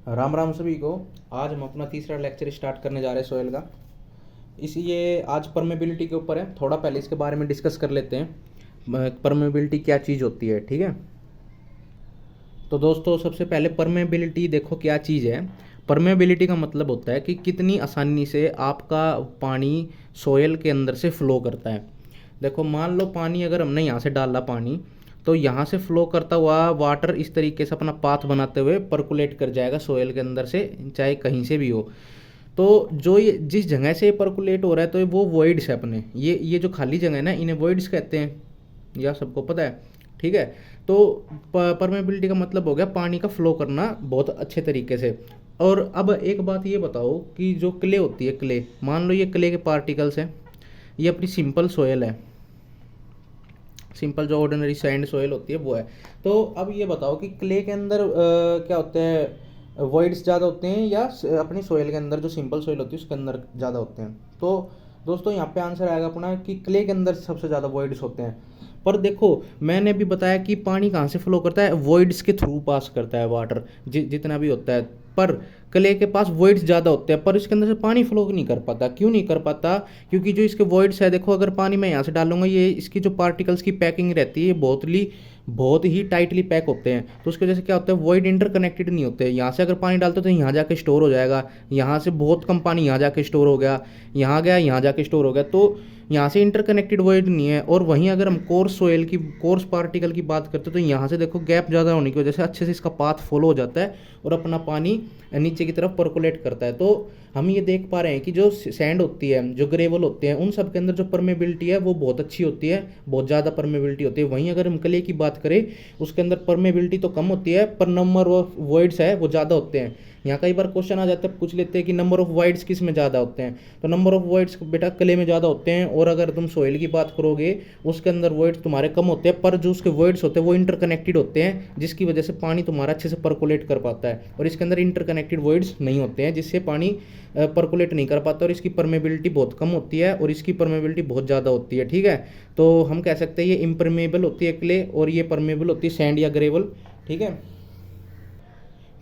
राम राम सभी को। आज हम अपना तीसरा लेक्चर स्टार्ट करने जा रहे हैं सोयल का। इसी ये आज परमेबिलिटी के ऊपर है। थोड़ा पहले इसके बारे में डिस्कस कर लेते हैं, परमेबिलिटी क्या चीज़ होती है। ठीक है, तो दोस्तों सबसे पहले परमेबिलिटी देखो क्या चीज़ है। परमेबिलिटी का मतलब होता है कि कितनी आसानी से आपका पानी सोयल के अंदर से फ्लो करता है। देखो मान लो पानी अगर हमने यहाँ से डाला पानी, तो यहाँ से फ्लो करता हुआ वाटर इस तरीके से अपना पाथ बनाते हुए परकुलेट कर जाएगा सोयल के अंदर से, चाहे कहीं से भी हो। तो जो ये जिस जगह से परकुलेट हो रहा है तो वो वॉइड्स है अपने, ये जो खाली जगह है ना, इन्हें वॉइड्स कहते हैं, या सबको पता है। ठीक है, तो परमेबिलिटी का मतलब हो गया पानी का फ्लो करना बहुत अच्छे तरीके से। और अब एक बात ये बताओ कि जो क्ले होती है, क्ले मान लो ये क्ले के पार्टिकल्स हैं, ये अपनी सिंपल सोयल है, सिंपल जो ऑर्डिनरी सैंड सोयल होती है वो है। तो अब ये बताओ कि क्ले के अंदर क्या होते हैं, वॉइड्स ज़्यादा होते हैं या अपनी सोयल के अंदर जो सिंपल सोयल होती है उसके अंदर ज़्यादा होते हैं। तो दोस्तों यहाँ पे आंसर आएगा अपना कि क्ले के अंदर सबसे ज़्यादा वॉइड्स होते हैं। पर देखो मैंने भी बताया कि पानी कहाँ से फ्लो करता है, वॉइड्स के थ्रू पास करता है वाटर, जितना भी होता है। पर क्ले के पास वॉइड्स ज़्यादा होते हैं पर इसके अंदर से पानी फ्लो नहीं कर पाता। क्यों नहीं कर पाता? क्योंकि जो इसके वॉइड्स है, देखो अगर पानी मैं यहाँ से डालूंगा, ये इसकी जो पार्टिकल्स की पैकिंग रहती है बहुत ही टाइटली पैक होते हैं। तो उसकी वजह से क्या होता है, वॉइड इंटरकनेक्टेड नहीं होते। यहाँ से अगर पानी डालते हो तो यहाँ जाके स्टोर हो जाएगा, यहाँ से बहुत कम पानी यहाँ जाके स्टोर हो गया, यहाँ गया यहाँ जाके स्टोर हो गया, तो यहाँ से इंटरकनेक्टेड वॉइड नहीं है। और वहीं अगर हम कोर्स सोयल की, कोर्स पार्टिकल की बात करते हैं तो यहाँ से देखो गैप ज़्यादा होने की वजह से अच्छे से इसका पाथ फॉलो हो जाता है और अपना पानी नीचे की तरफ परकोलेट करता है। तो हम ये देख पा रहे हैं कि जो सैंड होती है, जो ग्रेवल होते हैं, उन सब के अंदर जो परमेबिलिटी है वो बहुत अच्छी होती है, बहुत ज़्यादा परमेबिलिटी होती है। वहीं अगर हम क्ले की बात करें उसके अंदर परमेबिलिटी तो कम होती है पर नंबर ऑफ वॉइड्स है वो ज़्यादा होते हैं। यहाँ कई बार क्वेश्चन आ जाता है, पूछ लेते हैं कि नंबर ऑफ वॉइड्स किस में ज़्यादा होते हैं, तो नंबर ऑफ वॉइड्स बेटा क्ले में ज़्यादा होते हैं। और अगर तुम सोइल की बात करोगे उसके अंदर वॉइड्स तुम्हारे कम होते हैं, पर जो उसके वॉइड्स होते हैं वो इंटरकनेक्टेड होते हैं, जिसकी वजह से पानी तुम्हारा अच्छे से परकोलेट कर पाता है। और इसके अंदर इंटरकनेक्टेड वॉइड्स नहीं होते हैं, जिससे पानी परकोलेट नहीं कर पाता और इसकी परमेबिलिटी बहुत कम होती है और इसकी परमेबिलिटी बहुत ज़्यादा होती है। ठीक है, तो हम कह सकते हैं ये इम्परमेबल होती है क्ले और ये परमेबल होती है सैंड या ग्रेवल। ठीक है,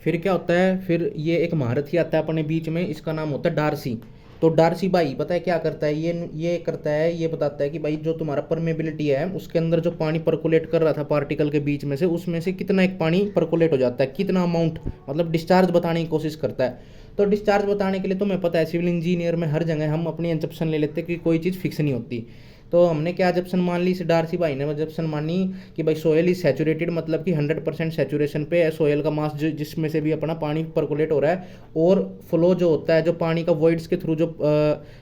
फिर क्या होता है, फिर ये एक महारथी आता है अपने बीच में, इसका नाम होता है डार्सी। तो डार्सी भाई पता है क्या करता है, ये करता है, ये बताता है कि भाई जो तुम्हारा परमेबिलिटी है उसके अंदर जो पानी परकोलेट कर रहा था पार्टिकल के बीच में से, उसमें से कितना एक पानी परकोलेट हो जाता है, कितना अमाउंट, मतलब डिस्चार्ज बताने की कोशिश करता है। तो डिस्चार्ज बताने के लिए तुम्हें पता है सिविल इंजीनियर में हर जगह हम अपनी एजप्शन ले लेते हैं कि कोई चीज़ फिक्स नहीं होती। तो हमने क्या एजप्शन मान ली, इस डार्सी भाई ने एजप्शन मानी कि भाई सोयल इज सैचुरेटेड, मतलब कि 100% सैचुरेशन पे है सोयल का मास, जिसमें से भी अपना पानी परकोलेट हो रहा है। और फ्लो जो होता है, जो पानी का वॉइड्स के थ्रू जो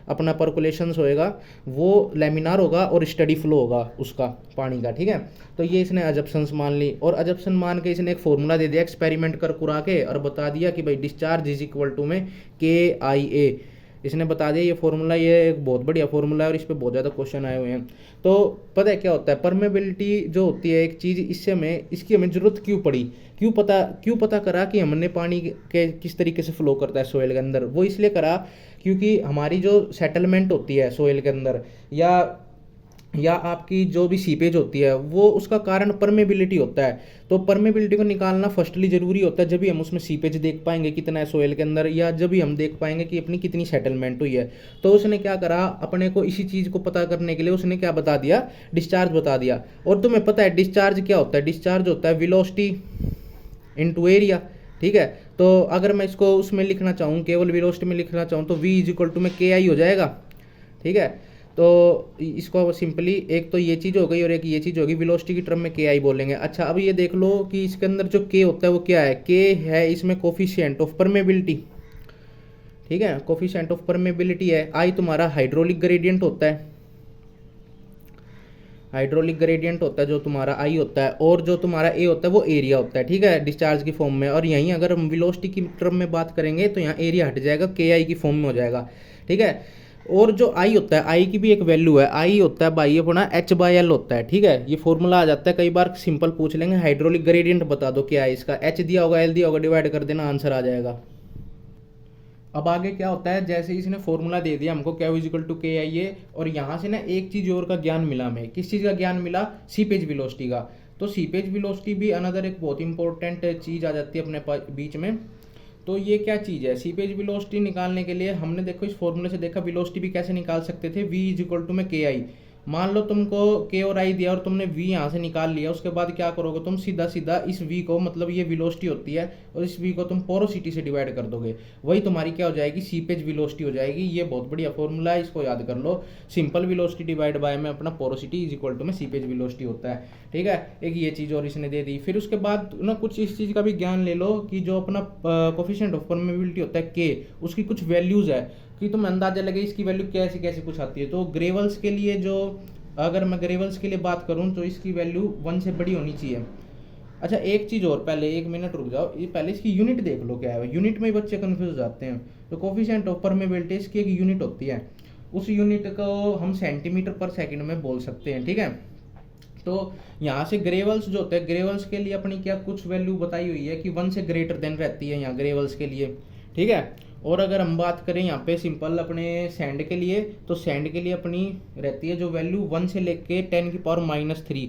अपना परकोलेशन होएगा वो लेमिनार होगा और स्टडी फ्लो होगा उसका पानी का। ठीक है, तो ये इसने अजप्शंस मान ली और अजप्शन मान के इसने एक फॉर्मूला दे दिया एक्सपेरिमेंट कर कुरा के और बता दिया कि भाई डिस्चार्ज इज इक्वल टू में KIA, इसने बता दिया ये फॉर्मूला। ये एक बहुत बढ़िया फॉर्मूला है और इस पर बहुत ज़्यादा क्वेश्चन आए हुए हैं। तो पता है क्या होता है, परमेबिलिटी जो होती है एक चीज़, इससे हमें इसकी हमें ज़रूरत क्यों पड़ी, क्यों पता करा कि हमने पानी के किस तरीके से फ्लो करता है सोयल के अंदर, वो इसलिए करा क्योंकि हमारी जो सेटलमेंट होती है सोयल के अंदर या आपकी जो भी सीपेज होती है वो उसका कारण परमेबिलिटी होता है। तो परमेबिलिटी को निकालना फर्स्टली ज़रूरी होता है, जब भी हम उसमें सीपेज देख पाएंगे कितना है सोयल के अंदर, या जब भी हम देख पाएंगे कि अपनी कितनी सेटलमेंट हुई है। तो उसने क्या करा, अपने को इसी चीज़ को पता करने के लिए उसने क्या बता दिया, डिस्चार्ज बता दिया। और तुम्हें पता है डिस्चार्ज क्या होता है, डिस्चार्ज होता है वेलोसिटी इनटू एरिया। ठीक है, तो अगर मैं इसको उसमें लिखना चाहूँ, केवल वेलोसिटी में लिखना चाहूँ तो V इज इक्वल टू में KI हो जाएगा। ठीक है, तो इसको सिंपली एक तो ये चीज़ हो गई और एक ये चीज़ होगी, वेलोसिटी की टर्म में KI बोलेंगे। अच्छा अब ये देख लो कि इसके अंदर जो K होता है वो क्या है, K है इसमें कोफिशिएंट ऑफ परमेबिलिटी। ठीक है, कोफिशिएंट ऑफ परमेबिलिटी है। I तुम्हारा हाइड्रोलिक ग्रेडियंट होता है, हाइड्रोलिक ग्रेडियंट होता है जो तुम्हारा I होता है, और जो तुम्हारा A होता है वो एरिया होता है। ठीक है, डिस्चार्ज की फॉर्म में। और यहीं अगर हम वेलोसिटी की टर्म में बात करेंगे तो यहाँ एरिया हट जाएगा, KI की फॉर्म में हो जाएगा। ठीक है, और जो I होता है, I की भी एक वैल्यू है, I होता है भाई अपना H/L होता है। ठीक है, ये फॉर्मूला आ जाता है, कई बार सिंपल पूछ लेंगे हाइड्रोलिक ग्रेडियंट बता दो क्या है इसका, H दिया होगा L दिया होगा, डिवाइड कर देना आंसर आ जाएगा। अब आगे क्या होता है, जैसे इसने फॉर्मूला दे दिया हमको Q इजिकल टू KIA, और यहाँ से ना एक चीज़ और का ज्ञान मिला हमें। किस चीज़ का ज्ञान मिला, सीपेज वेलोसिटी का। तो सीपेज वेलोसिटी भी अनदर एक बहुत इंपॉर्टेंट चीज़ आ जाती है अपने बीच में। तो ये क्या चीज़ है, सीपेज वेलोसिटी निकालने के लिए हमने देखो इस फॉर्मूले से देखा वेलोसिटी भी कैसे निकाल सकते थे, v इज इक्वल टू में के आई। मान लो तुमको के और आई दिया और तुमने v यहाँ से निकाल लिया, उसके बाद क्या करोगे तुम, सीधा सीधा इस v को, मतलब ये वेलोसिटी होती है, और इस v को तुम पोरोसिटी से डिवाइड कर दोगे, वही तुम्हारी क्या हो जाएगी, सीपेज वेलोसिटी हो जाएगी। ये बहुत बढ़िया फॉर्मूला है, इसको याद कर लो। सिंपल वेलोसिटी डिवाइड बाय में अपना पोरोसिटी इज इक्वल टू में सीपेज वेलोसिटी होता है, ठीक है। एक ये चीज़ और इसने दे दी। फिर उसके बाद ना कुछ इस चीज़ का भी ज्ञान ले लो कि जो अपना कोफिशिएंट ऑफ परमेबिलिटी होता है के, उसकी कुछ वैल्यूज़ है कि तुम अंदाजा लगे इसकी वैल्यू कैसे कैसे कुछ आती है। तो ग्रेवल्स के लिए जो, अगर मैं ग्रेवल्स के लिए बात करूं तो इसकी वैल्यू 1 से बड़ी होनी चाहिए। अच्छा एक चीज़ और, पहले 1 मिनट रुक जाओ, ये पहले इसकी यूनिट देख लो क्या है, यूनिट में ही बच्चे कन्फ्यूज हो जाते हैं। तो कोफिशिएंट ऑफ परमेबिलिटी इसकी एक यूनिट होती है, उस यूनिट को हम सेंटीमीटर पर सेकंड में बोल सकते हैं, ठीक है। तो यहाँ से ग्रेवल्स जो होते हैं, ग्रेवल्स के लिए अपनी क्या कुछ वैल्यू बताई हुई है कि 1 से ग्रेटर देन रहती है यहाँ ग्रेवल्स के लिए, ठीक है। और अगर हम बात करें यहाँ पे सिंपल अपने सैंड के लिए, तो सैंड के लिए अपनी रहती है जो वैल्यू 1 से लेके 10⁻³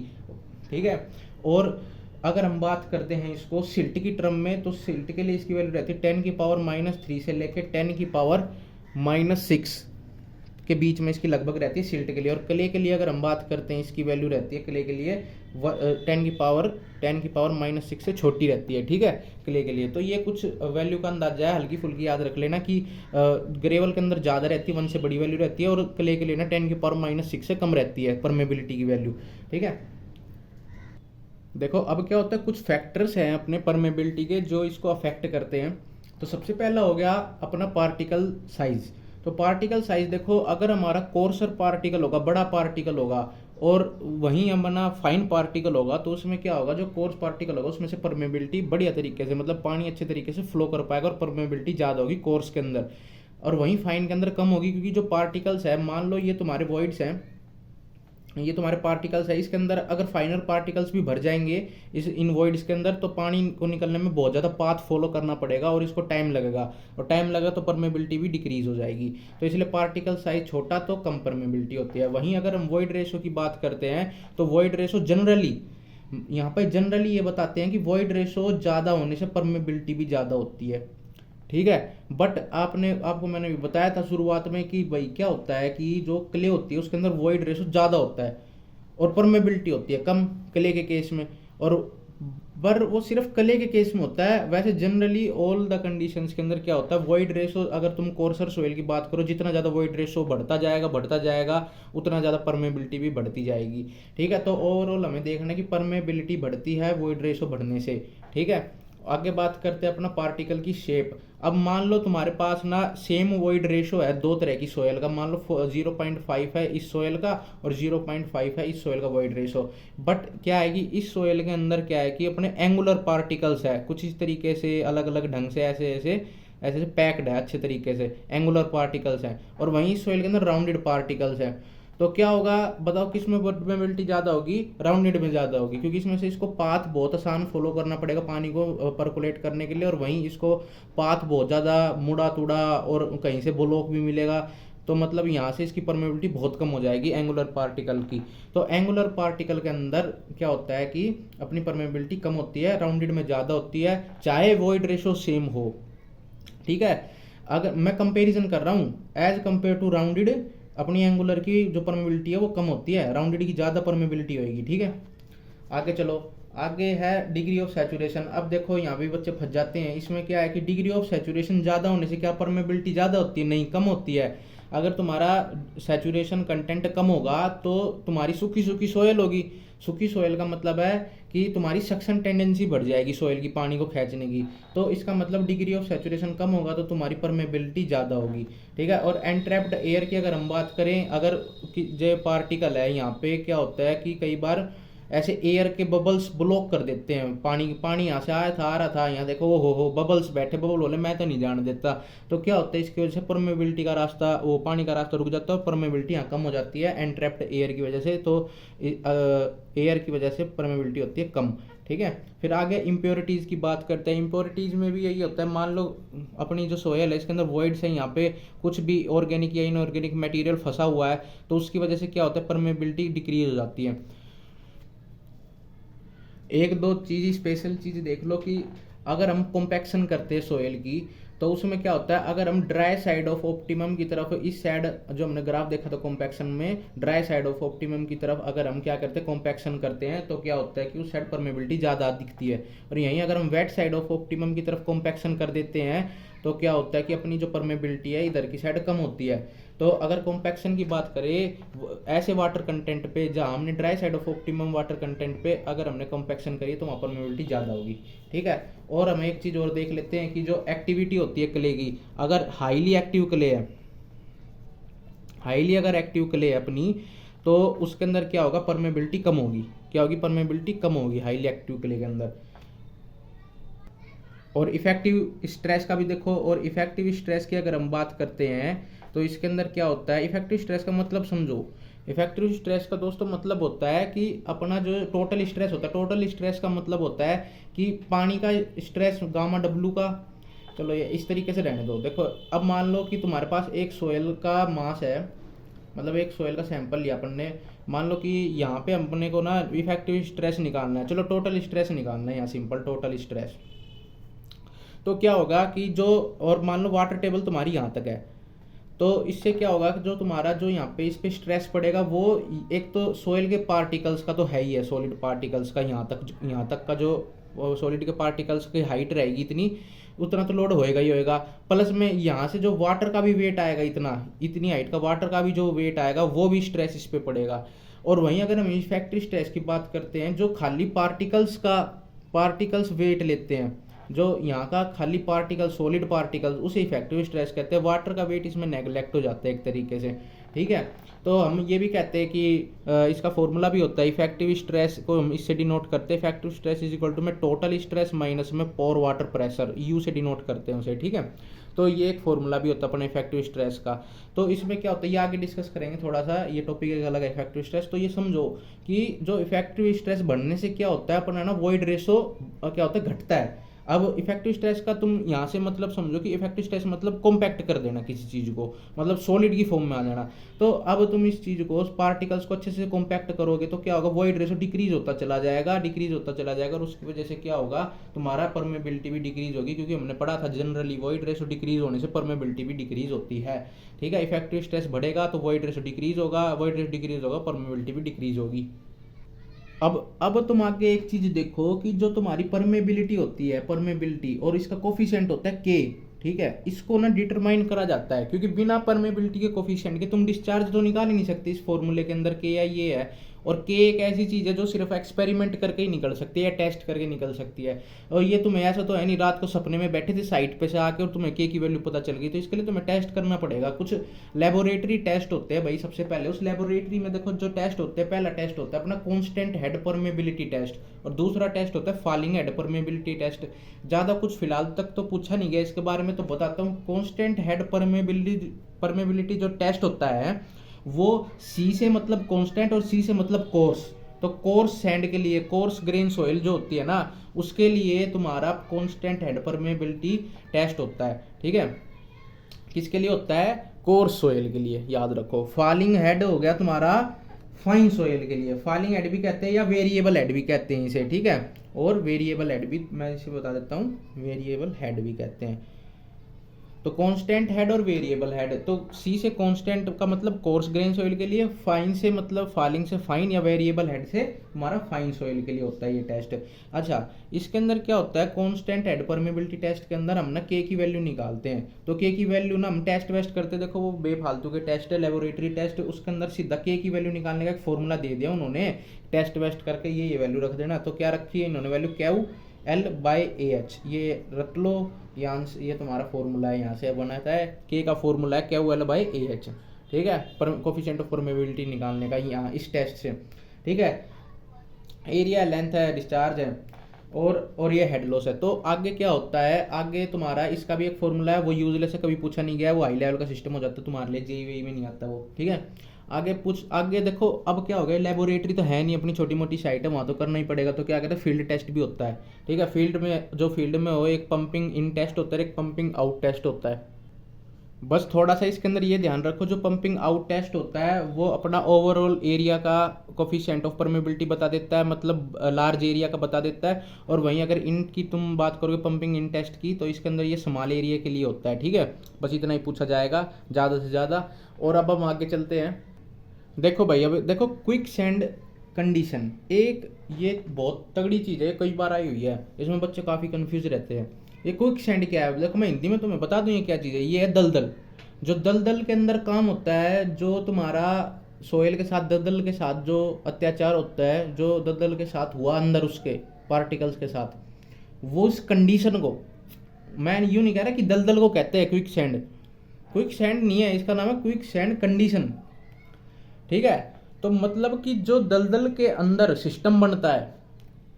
ठीक है। और अगर हम बात करते हैं इसको सिल्ट की टर्म में, तो सिल्ट के लिए इसकी वैल्यू रहती है 10⁻³ से लेके 10⁻⁻6 के बीच में इसकी लगभग रहती है सिल्ट के लिए। और क्ले के लिए अगर हम बात करते हैं, इसकी वैल्यू रहती है क्ले के लिए 10⁻⁻6 से छोटी रहती है, ठीक है, क्ले के लिए। तो ये कुछ वैल्यू का अंदाजा है, हल्की फुल्की याद रख लेना कि ग्रेवल के अंदर ज़्यादा रहती है, 1 से बड़ी वैल्यू रहती है, और क्ले के लिए ना 10⁻⁻6 से कम रहती है परमेबिलिटी की वैल्यू, ठीक है। देखो अब क्या होता है, कुछ फैक्टर्स हैं अपने परमेबिलिटी के जो इसको अफेक्ट करते हैं। तो सबसे पहला हो गया अपना पार्टिकल साइज। तो पार्टिकल साइज देखो, अगर हमारा कोर्सर पार्टिकल होगा, बड़ा पार्टिकल होगा, और वहीं हमारा फाइन पार्टिकल होगा, तो उसमें क्या होगा, जो कोर्स पार्टिकल होगा उसमें से परमेबिलिटी बढ़िया तरीके से, मतलब पानी अच्छे तरीके से फ्लो कर पाएगा और परमेबिलिटी ज़्यादा होगी कोर्स के अंदर, और वहीं फाइन के अंदर कम होगी। क्योंकि जो पार्टिकल्स है, मान लो ये तुम्हारे वॉइड्स हैं, ये तुम्हारे पार्टिकल्स है, इसके अंदर अगर फाइनर पार्टिकल्स भी भर जाएंगे इस इन वॉइड्स के अंदर, तो पानी को निकलने में बहुत ज़्यादा पाथ फॉलो करना पड़ेगा और इसको टाइम लगेगा, और टाइम लगा तो परमेबिलिटी भी डिक्रीज हो जाएगी। तो इसलिए पार्टिकल साइज छोटा तो कम परमेबिलिटी होती है। वहीं अगर हम वॉइड रेशो की बात करते हैं, तो वॉइड रेशो जनरली, यहाँ पर जनरली ये बताते हैं कि वॉइड रेशो ज़्यादा होने से परमेबिलिटी भी ज़्यादा होती है, ठीक है। बट आपको मैंने भी बताया था शुरुआत में कि भाई क्या होता है कि जो क्ले होती है उसके अंदर वॉइड रेशो ज़्यादा होता है और परमेबिलिटी होती है कम क्ले के केस में, और पर वो सिर्फ क्ले के केस में होता है। वैसे जनरली ऑल द कंडीशंस के अंदर क्या होता है, वॉइड रेशो, अगर तुम कोर्सर सोइल की बात करो, जितना ज़्यादा वॉइड रेशो बढ़ता जाएगा उतना ज़्यादा परमेबिलिटी भी बढ़ती जाएगी, ठीक है। तो ओवरऑल हमें देखना है कि परमेबिलिटी बढ़ती है वॉइड रेशो बढ़ने से, ठीक है। आगे बात करते हैं अपना पार्टिकल की शेप। अब मान लो तुम्हारे पास ना सेम वॉइड रेशो है दो तरह की सोयल का, मान लो 0.5 है इस सोयल का और 0.5 है इस सोयल का वॉइड रेशो। बट क्या है कि इस सोयल के अंदर क्या है कि अपने एंगुलर पार्टिकल्स है कुछ इस तरीके से, अलग अलग ढंग से ऐसे पैक्ड है अच्छे तरीके से, एंगुलर पार्टिकल्स हैं, और वहीं इस सोयल के अंदर राउंडेड पार्टिकल्स हैं। तो क्या होगा बताओ, किस में परमेबिलिटी ज़्यादा होगी, राउंडेड में ज़्यादा होगी, क्योंकि इसमें से इसको पाथ बहुत आसान फॉलो करना पड़ेगा पानी को परकोलेट करने के लिए, और वहीं इसको पाथ बहुत ज़्यादा मुड़ा तुड़ा और कहीं से ब्लॉक भी मिलेगा। तो मतलब यहाँ से इसकी परमेबिलिटी बहुत कम हो जाएगी एंगुलर पार्टिकल की। तो एंगुलर पार्टिकल के अंदर क्या होता है कि अपनी परमेबिलिटी कम होती है, राउंडेड में ज़्यादा होती है, चाहे वॉइड रेशो सेम हो, ठीक है। अगर मैं कंपेरिजन कर रहा हूँ, एज कम्पेयर टू राउंडेड अपनी एंगुलर की जो परमेबिलिटी है वो कम होती है, राउंडेड की ज़्यादा परमेबिलिटी होगी, ठीक है। आगे चलो, आगे है डिग्री ऑफ सैचुरेशन। अब देखो यहाँ भी बच्चे फंस जाते हैं, इसमें क्या है कि डिग्री ऑफ सैचुरेशन ज़्यादा होने से क्या परमेबिलिटी ज़्यादा होती है, नहीं कम होती है। अगर तुम्हारा सैचुरेशन कंटेंट कम होगा तो तुम्हारी सूखी सूखी सोयल होगी। सूखी सोयल का मतलब है कि तुम्हारी सक्शन टेंडेंसी बढ़ जाएगी सोयल की पानी को खींचने की, तो इसका मतलब डिग्री ऑफ सैचुरेशन कम होगा तो तुम्हारी परमेबिलिटी ज़्यादा होगी, ठीक है। और एनट्रैप्ड एयर की अगर हम बात करें, अगर जो पार्टिकल है यहाँ पे क्या होता है कि कई बार ऐसे एयर के बबल्स ब्लॉक कर देते हैं, पानी यहाँ से आ रहा था, यहाँ देखो हो बबल्स बैठे, बबल बोले मैं तो नहीं जाने देता। तो क्या होता है, इसकी वजह से परमेबिलिटी का रास्ता, वो पानी का रास्ता रुक जाता है और परमेबिलिटी यहाँ कम हो जाती है एनट्रैप्ड एयर की वजह से। तो एयर की वजह से परमेबिलिटी होती है कम, ठीक है। फिर आगे इम्प्योरिटीज़ की बात करते हैं। इम्प्योरिटीज़ में भी यही होता है, मान लो अपनी जो सोयल है इसके अंदर वॉइड्स है, यहाँ पे कुछ भी ऑर्गेनिक या इनऑर्गेनिक मटेरियल फंसा हुआ है, तो उसकी वजह से क्या होता है परमेबिलिटी डिक्रीज हो जाती है। एक दो चीज़ स्पेशल चीज़ देख लो कि अगर हम कॉम्पैक्शन करते हैं सोयल की, तो उसमें क्या होता है, अगर हम ड्राई साइड ऑफ ऑप्टिमम की तरफ, इस साइड जो हमने ग्राफ देखा था कॉम्पैक्शन में, ड्राई साइड ऑफ ऑप्टिमम की तरफ अगर हम क्या करते हैं, कॉम्पैक्शन करते हैं, तो क्या होता है कि उस साइड परमेबिलिटी ज़्यादा दिखती है। और यहीं अगर हम वेट साइड ऑफ ऑप्टिमम की तरफ कॉम्पैक्शन कर देते हैं, तो क्या होता है कि अपनी जो परमेबिलिटी है इधर की साइड कम होती है। तो अगर कॉम्पैक्शन की बात करें ऐसे वाटर कंटेंट पे जहाँ हमने dry side of optimum water content पे अगर हमने कॉम्पैक्शन करी तो वहाँ परमेबिलिटी ज़्यादा होगी, ठीक है। और हम एक चीज़ और देख लेते हैं कि जो एक्टिविटी होती है क्ले की, अगर हाईली एक्टिव क्ले है, हाईली अगर एक्टिव क्ले है अपनी, तो उसके अंदर क्या होगा, परमेबिलिटी कम होगी। क्या होगी, परमेबिलिटी कम होगी हाईली एक्टिव क्ले के अंदर। और इफेक्टिव स्ट्रेस का भी देखो, और इफेक्टिव स्ट्रेस की अगर हम बात करते हैं तो इसके अंदर क्या होता है, इफेक्टिव स्ट्रेस का मतलब समझो। इफेक्टिव स्ट्रेस का दोस्तों मतलब होता है कि अपना जो टोटल स्ट्रेस होता है, टोटल स्ट्रेस का मतलब होता है कि पानी का स्ट्रेस गामा डब्लू का, चलो ये इस तरीके से रहने दो। देखो अब मान लो कि तुम्हारे पास एक सोयल का मास है, मतलब एक सोयल का सैंपल लिया अपन ने, मान लो कि यहाँ पे अपने को ना इफेक्टिव स्ट्रेस निकालना है, चलो टोटल स्ट्रेस निकालना है यहाँ, सिंपल टोटल स्ट्रेस। तो क्या होगा कि जो, और मान लो वाटर टेबल तुम्हारी यहाँ तक है, तो इससे क्या होगा कि जो तुम्हारा जो यहाँ पे इस पे स्ट्रेस पड़ेगा वो एक तो सोइल के पार्टिकल्स का तो है ही है, सॉलिड पार्टिकल्स का यहाँ तक का जो सॉलिड के पार्टिकल्स की हाइट रहेगी इतनी, उतना तो लोड होएगा ही होएगा। प्लस में यहाँ से जो वाटर का भी वेट आएगा, इतनी हाइट का वाटर का भी जो वेट आएगा वो भी स्ट्रेस इस पे पड़ेगा। और वहीं अगर हम इफेक्टिव स्ट्रेस की बात करते हैं, जो खाली पार्टिकल्स वेट लेते हैं, जो यहाँ का खाली पार्टिकल सॉलिड पार्टिकल्स, उसे इफेक्टिव स्ट्रेस कहते हैं। वाटर का वेट इसमें नेगलेक्ट हो जाता है एक तरीके से, ठीक है। तो हम ये भी कहते हैं कि इसका फॉर्मूला भी होता है, इफेक्टिव स्ट्रेस को हम इससे डिनोट करते हैं, effective stress is equal to में टोटल स्ट्रेस माइनस में पोर वाटर प्रेशर, यू से डिनोट करते हैं उसे, ठीक है। तो ये एक फॉर्मूला भी होता है अपने इफेक्टिव स्ट्रेस का। तो इसमें क्या होता है ये आगे डिस्कस करेंगे थोड़ा सा, ये टॉपिक एक अलग है इफेक्टिव स्ट्रेस। तो ये समझो कि जो इफेक्टिव स्ट्रेस बढ़ने से क्या होता है अपना ना वॉइड रेशो क्या होता है, घटता है। अब इफेक्टिव स्ट्रेस का तुम यहाँ से मतलब समझो कि इफेक्टिव स्ट्रेस मतलब कॉम्पैक्ट कर देना किसी चीज़ को, मतलब सॉलिड की फॉर्म में आ जाना। तो अब तुम इस चीज़ को, पार्टिकल्स को अच्छे से कॉम्पैक्ट करोगे तो क्या होगा, वॉइड रेशो डिक्रीज होता चला जाएगा, और उसकी वजह से क्या होगा, तुम्हारा परमेबिलिटी भी डिक्रीज होगी, क्योंकि हमने पढ़ा था जनरली वॉइड रेशो डिक्रीज होने से परमेबिलिटी भी डिक्रीज होती है, ठीक है। इफेक्टिव स्ट्रेस बढ़ेगा तो वॉइड रेशो डिक्रीज होगा, परमेबिलिटी भी डिक्रीज होगी। अब तुम आगे एक चीज देखो कि जो तुम्हारी परमेबिलिटी होती है, परमेबिलिटी और इसका कोफिशिएंट होता है के, ठीक है। इसको ना डिटरमाइन करा जाता है, क्योंकि बिना परमेबिलिटी के कोफिशिएंट के तुम डिस्चार्ज तो निकाल ही नहीं सकते इस फॉर्मूले के अंदर, के या ये है। और के एक ऐसी चीज़ है जो सिर्फ एक्सपेरिमेंट करके ही निकल सकती है या टेस्ट करके निकल सकती है। और ये तुम्हें ऐसा तो है नहीं, रात को सपने में बैठे थे साइट पे से आके और तुम्हें के की वैल्यू पता चल गई, तो इसके लिए तुम्हें टेस्ट करना पड़ेगा। कुछ लेबोरेटरी टेस्ट होते हैं भाई, सबसे पहले उस लेबोरेटरी में देखो जो टेस्ट होते हैं, पहला टेस्ट होता है अपना कॉन्स्टेंट हेड परमेबिलिटी टेस्ट, और दूसरा टेस्ट होता है फॉलिंग हेड परमेबिलिटी टेस्ट। ज़्यादा कुछ फिलहाल तक तो पूछा नहीं गया इसके बारे में, तो बताता हूँ। कॉन्स्टेंट हेड परमेबिलिटी जो टेस्ट होता है वो सी से मतलब कांस्टेंट और सी से मतलब कोर्स। तो कोर्स सैंड के लिए, कोर्स ग्रेन सॉइल जो होती है ना, उसके लिए तुम्हारा कांस्टेंट हेड परमेबिलिटी टेस्ट होता है, ठीक है। किसके लिए होता है, कोर्स सॉइल के लिए, याद रखो। फॉलिंग हेड हो गया तुम्हारा फाइन सॉइल के लिए, फॉलिंग हेड भी कहते हैं या वेरिएबल हेड भी कहते हैं इसे, ठीक है। और वेरिएबल हेड भी मैं इसे बता देता हूँ, वेरिएबल हेड भी कहते हैं। तो कांस्टेंट हेड और वेरिएबल हेड, तो सी से कांस्टेंट का मतलब कोर्स ग्रेन सॉइल के लिए, फाइन से मतलब फॉलिंग से फाइन, या वेरिएबल हेड से हमारा फाइन सॉइल के लिए होता है ये टेस्ट। अच्छा, इसके अंदर क्या होता है, कांस्टेंट हेड परमेबिलिटी टेस्ट के अंदर हम ना के की वैल्यू निकालते हैं। तो के की वैल्यू ना हम टेस्ट वेस्ट करते, देखो वो बेफालतू के टेस्ट है, लेबोरेटरी टेस्ट, उसके अंदर सीधा के की वैल्यू निकालने का एक फॉर्मूला दे दिया उन्होंने, टेस्ट वेस्ट करके ये वैल्यू रख देना। तो क्या रखी है इन्होंने value, Q L by A H, ये रख लो, ये तुम्हारा फॉर्मूला है, यहाँ से बनाता है के का फॉर्मूला है Q L by A H, ठीक है, कोफिशिएंट ऑफ परमेबिलिटी निकालने का यहाँ इस टेस्ट से, ठीक है। एरिया, लेंथ है, डिस्चार्ज है, और ये हेड लॉस है। तो आगे क्या होता है, आगे तुम्हारा इसका भी एक फॉर्मूला है, वो यूजलेस है, कभी पूछा नहीं गया, वो हाई लेवल का सिस्टम हो जाता है तुम्हारे लिए, जेईई में नहीं आता वो, ठीक है। आगे देखो, अब क्या हो गया, लेबोरेटरी तो है नहीं, अपनी छोटी मोटी साइट है, वहाँ तो करना ही पड़ेगा। तो क्या कहते हैं, फील्ड टेस्ट भी होता है, ठीक है। फील्ड में हो, एक पंपिंग इन टेस्ट होता है, एक पंपिंग आउट टेस्ट होता है, बस थोड़ा सा इसके अंदर ये ध्यान रखो, जो पंपिंग आउट टेस्ट होता है वो अपना ओवरऑल एरिया का कोफिशिएंट ऑफ परमेबिलिटी बता देता है, मतलब लार्ज एरिया का बता देता है। और वहीं अगर इन की तुम बात करोगे पंपिंग इन टेस्ट की, तो इसके अंदर ये स्मॉल एरिया के लिए होता है। ठीक है, बस इतना ही पूछा जाएगा ज़्यादा से ज़्यादा। और अब हम आगे चलते हैं। देखो भाई, अब देखो क्विक सैंड कंडीशन, एक ये बहुत तगड़ी चीज़ है, कई बार आई हुई है, इसमें बच्चे काफ़ी कंफ्यूज रहते हैं। ये क्विक सैंड क्या है? देखो मैं हिंदी में तुम्हें बता दूं ये क्या चीज़ है। ये है दलदल। जो दलदल के अंदर काम होता है, जो तुम्हारा सोयल के साथ दलदल के साथ जो अत्याचार होता है, जो दलदल के साथ हुआ अंदर उसके पार्टिकल्स के साथ, वो उस कंडीशन को, मैं यूँ नहीं कह रहा कि दलदल को कहते हैं क्विक सैंड। क्विक सैंड नहीं है, इसका नाम है क्विक सैंड कंडीशन। ठीक है, तो मतलब कि जो दलदल के अंदर सिस्टम बनता है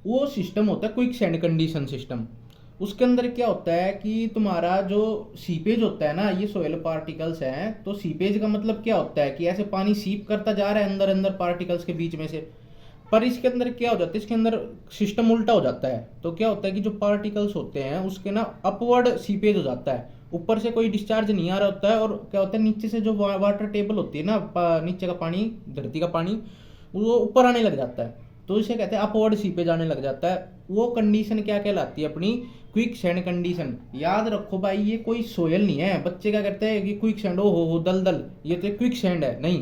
वो सिस्टम होता है क्विक सैंड कंडीशन सिस्टम। उसके अंदर क्या होता है कि तुम्हारा जो सीपेज होता है ना, ये सोयल पार्टिकल्स हैं, तो सीपेज का मतलब क्या होता है कि ऐसे पानी सीप करता जा रहा है अंदर अंदर पार्टिकल्स के बीच में से। पर इसके अंदर क्या हो जाता है, इसके अंदर सिस्टम उल्टा हो जाता है। तो क्या होता है कि जो पार्टिकल्स होते हैं उसके ना अपवर्ड सीपेज हो जाता है, ऊपर से कोई डिस्चार्ज नहीं आ रहा होता है। और क्या होता है, नीचे से जो वाटर टेबल होती है ना, नीचे का पानी, धरती का पानी, वो ऊपर आने लग जाता है, तो इसे कहते हैं अपवर्ड सीपेज आने लग जाता है। वो कंडीशन क्या कहलाती है? अपनी क्विक सैंड कंडीशन। याद रखो भाई, ये कोई सोयल नहीं है। बच्चे क्या करते हैं कि क्विक सैंड, ओ हो दलदल, ये तो क्विक सैंड है। नहीं,